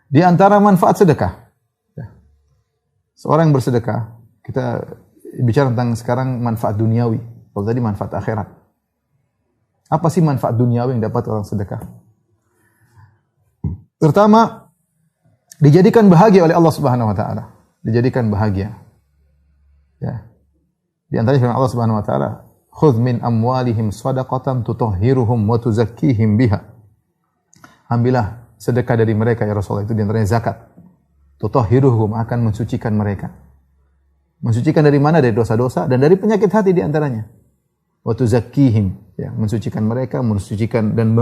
Di antara manfaat sedekah. Ya. Seorang yang bersedekah, kita bicara tentang sekarang manfaat duniawi. Kalau tadi manfaat akhirat. Apa sih manfaat duniawi yang dapat orang sedekah? Pertama, dijadikan bahagia oleh Allah Subhanahu wa taala. Dijadikan bahagia. Ya. Di antaranya firman Allah Subhanahu wa taala, "Khudz min amwalihim shadaqatan tutahhiruhum wa tuzakkihim biha." Ambillah sedekah dari mereka ya Rasulullah, itu di antaranya zakat. Tutahhiruhum, akan mensucikan mereka. Mensucikan dari mana? Dari dosa-dosa dan dari penyakit hati di antaranya. Wa tuzakkihim, ya, mensucikan mereka, mensucikan dan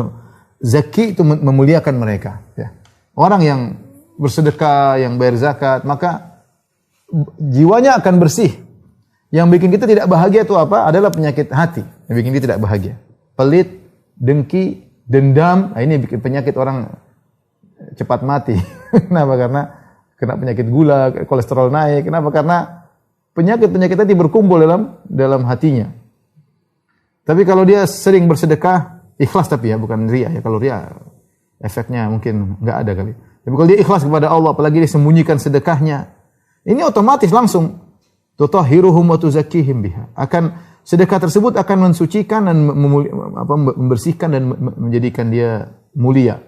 zaki itu memuliakan mereka, ya. Orang yang bersedekah, yang bayar zakat, maka jiwanya akan bersih. Yang bikin kita tidak bahagia itu apa? Adalah penyakit hati. Yang bikin kita tidak bahagia. Pelit, dengki, dendam. Nah, ini bikin penyakit orang cepat mati. Kenapa? Karena kena penyakit gula, kolesterol naik. Kenapa? Karena penyakit-penyakit tadi berkumpul dalam hatinya. Tapi kalau dia sering bersedekah, ikhlas tapi ya, bukan riya ya. Kalau riya, efeknya mungkin nggak ada kali. Tapi kalau dia ikhlas kepada Allah, apalagi dia sembunyikan sedekahnya, ini otomatis langsung tutahhiruhum wa tuzakkihim biha. Sedekah tersebut akan mensucikan dan membersihkan dan menjadikan dia mulia.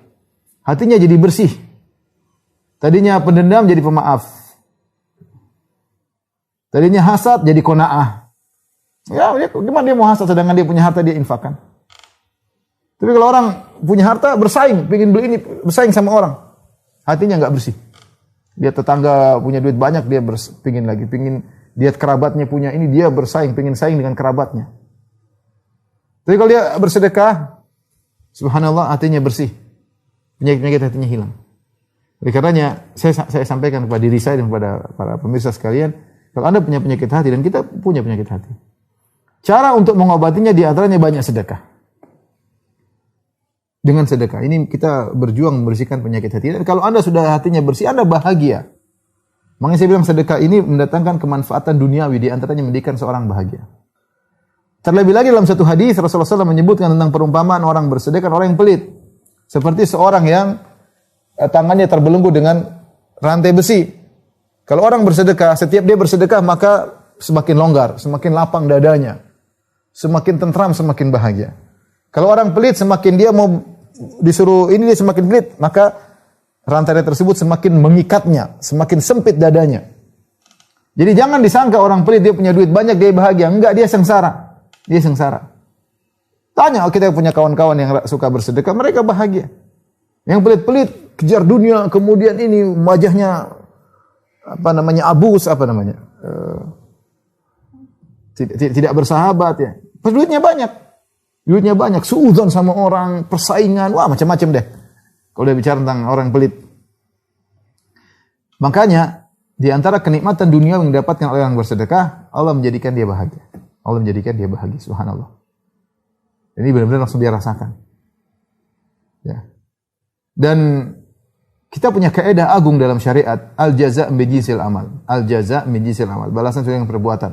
Hatinya jadi bersih. Tadinya pendendam jadi pemaaf. Tadinya hasad jadi qanaah. Ya, gimana dia mau hasad sedangkan dia punya harta dia infakkan. Tapi kalau orang punya harta bersaing, pengin beli ini, bersaing sama orang, hatinya enggak bersih. Dia tetangga punya duit banyak, dia pengin lagi, pengin lihat kerabatnya punya ini, dia bersaing, pengin saing dengan kerabatnya. Tapi kalau dia bersedekah, subhanallah, hatinya bersih. Penyakit-penyakit hatinya hilang. Oleh karenanya, saya sampaikan kepada diri saya dan kepada para pemirsa sekalian, kalau Anda punya penyakit hati dan kita punya penyakit hati, cara untuk mengobatinya di antaranya banyak sedekah. Dengan sedekah, ini kita berjuang membersihkan penyakit hati. Dan kalau Anda sudah hatinya bersih, Anda bahagia. Makanya saya bilang sedekah ini mendatangkan kemanfaatan duniawi, di antaranya menjadikan seorang bahagia. Terlebih lagi dalam satu hadis Rasulullah SAW menyebutkan tentang perumpamaan orang bersedekah, orang yang pelit. Seperti seorang yang tangannya terbelenggu dengan rantai besi. Kalau orang bersedekah, setiap dia bersedekah maka semakin longgar, semakin lapang dadanya, semakin tentram, semakin bahagia. Kalau orang pelit, semakin dia mau disuruh ini dia semakin pelit, maka rantai tersebut semakin mengikatnya, semakin sempit dadanya. Jadi jangan disangka orang pelit dia punya duit banyak dia bahagia. Enggak, dia sengsara. Dia sengsara. Tanya, kita punya kawan-kawan yang suka bersedekah, mereka bahagia. Yang pelit-pelit kejar dunia, kemudian ini wajahnya abus, tidak bersahabat ya. Pas duitnya banyak, suudzon sama orang, persaingan, wah macam-macam deh. Kalau dia bicara tentang orang pelit. Makanya, di antara kenikmatan dunia yang didapatkan oleh orang bersedekah, Allah menjadikan dia bahagia. Allah menjadikan dia bahagia, subhanallah. Ini benar-benar langsung dia rasakan. Ya. Dan kita punya kaidah agung dalam syariat, al-jaza' min jinsil amal. Al-jaza' min jinsil amal. Balasan sesuai dengan perbuatan.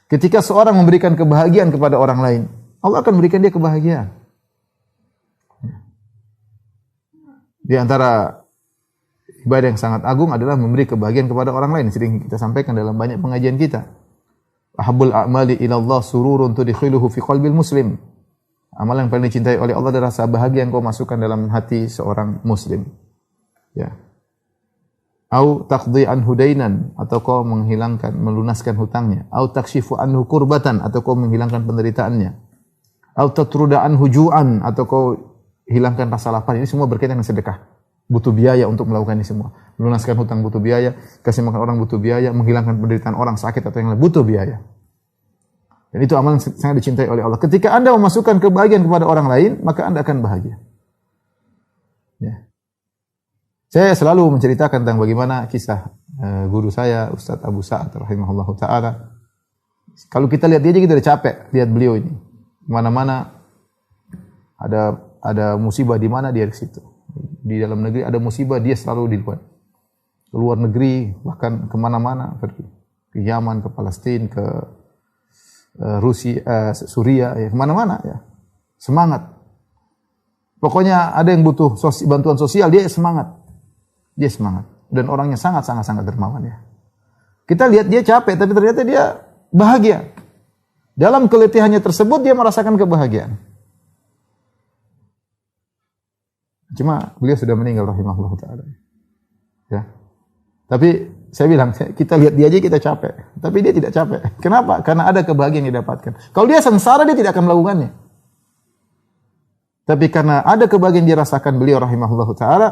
Ketika seorang memberikan kebahagiaan kepada orang lain, Allah akan berikan dia kebahagiaan. Di antara ibadah yang sangat agung adalah memberi kebahagiaan kepada orang lain. Sering kita sampaikan dalam banyak pengajian kita. Ahabbul a'mali ila Allah sururun tudkhiluhu fi qalbil muslim. Amalan yang paling dicintai oleh Allah adalah rasa bahagia yang kau masukkan dalam hati seorang muslim. Ya. Au taqdi anhu dainan, atau kau melunaskan hutangnya. Au takshifu anhu kurbatan, atau kau menghilangkan penderitaannya. Au tatruda anhu ju'an, atau kau hilangkan rasa lapar. Ini semua berkaitan dengan sedekah. Butuh biaya untuk melakukan ini semua. Melunaskan hutang butuh biaya, kasih makan orang butuh biaya, menghilangkan penderitaan orang sakit atau yang lain butuh biaya. Dan itu amalan sangat dicintai oleh Allah. Ketika Anda memasukkan kebahagiaan kepada orang lain, maka Anda akan bahagia. Ya. Saya selalu menceritakan tentang bagaimana kisah guru saya, Ustaz Abu Sa'ad rahimahullahu taala. Kalau kita lihat dia aja kita udah capek lihat beliau ini. Mana-mana ada musibah di mana dia di situ. Di dalam negeri ada musibah dia selalu di luar. Ke luar negeri bahkan kemana-mana pergi. Ke Yaman, ke Palestina, ke Rusia, Suria, ya kemana-mana ya. Semangat. Pokoknya ada yang butuh bantuan sosial dia semangat. Dia semangat dan orangnya sangat dermawan ya. Kita lihat dia capek tapi ternyata dia bahagia. Dalam keletihannya tersebut dia merasakan kebahagiaan. Cuma beliau sudah meninggal rahimahullah taala. Ya. Tapi saya bilang, kita lihat dia aja kita capek, tapi dia tidak capek. Kenapa? Karena ada kebahagiaan yang didapatkan. Kalau dia sengsara dia tidak akan melakukannya. Tapi karena ada kebahagiaan yang dirasakan beliau rahimahullah taala,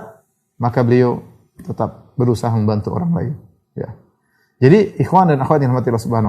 maka beliau tetap berusaha membantu orang lain. Ya. Jadi ikhwan dan akhwat yang dirahmati Allah Subhanahu